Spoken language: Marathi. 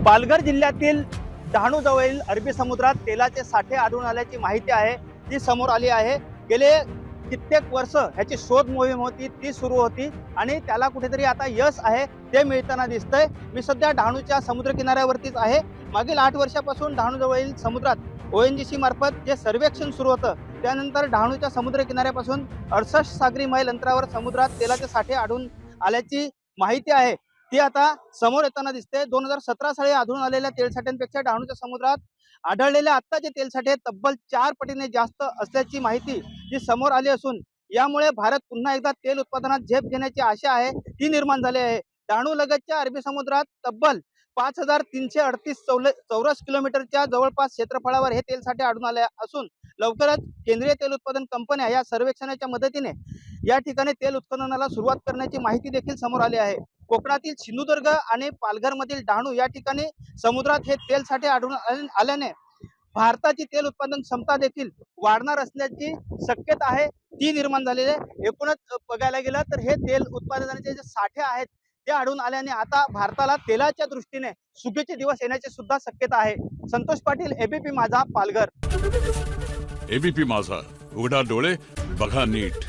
पालघर जिल्ह्यातील डहाणू जवळील अरबी समुद्रात तेलाचे साठे आढळून आल्याची माहिती आहे ती समोर आली आहे। गेले कित्येक वर्ष ह्याची शोध मोहीम होती ती सुरू होती आणि त्याला कुठेतरी आता यश आहे ते मिळताना दिसतंय। मी सध्या डहाणूच्या समुद्र किनाऱ्यावरतीच आहे। मागील 8 वर्षापासून डहाणू जवळील समुद्रात ONGC मार्फत जे सर्वेक्षण सुरू होतं त्यानंतर डहाणूच्या समुद्र किनाऱ्यापासून 68 सागरी मैल अंतरावर समुद्रात तेलाचे साठे आढळून आल्याची माहिती आहे ती आता समोर येताना दिसते। 2017 साली आढळून आलेल्या तेलसाठ्यांपेक्षा डहाणूच्या समुद्रात आढळलेले आत्ताचे तेलसाठे तब्बल 4 पटीने जास्त असल्याची माहिती जी समोर आली असून यामुळे भारत पुन्हा एकदा तेल उत्पादनात झेप घेण्याची आशा आहे ती निर्माण झाली आहे। डहाणू लगतच्या अरबी समुद्रात तब्बल 5338 चौरस किलोमीटरच्या जवळपास क्षेत्रफळावर हे तेलसाठे आढळून आले असून लवकरच केंद्रीय तेल उत्पादन कंपन्या या सर्वेक्षणाच्या मदतीने या ठिकाणी तेल उत्खननाला सुरुवात करण्याची माहिती देखील समोर आली आहे। कोकणातील सिंधुदुर्ग आणि पालघर मधील डहाणू या ठिकाणी समुद्रात हे तेल साठे आढळून आल्याने भारताची तेल उत्पादन क्षमता देखील वाढणार असल्याची शक्यता आहे ती निर्माण झालेली आहे। एकूणच बघायला गेलं तर हे तेल उत्पादनाचे जे साठे आहेत ते आढळून आल्याने आता भारताला तेलाच्या दृष्टीने सुगीचे दिवस येण्याची सुद्धा शक्यता आहे। संतोष पाटील, ABP माझा, पालघर। ABP माझा, उघडा डोळे बघा नीट।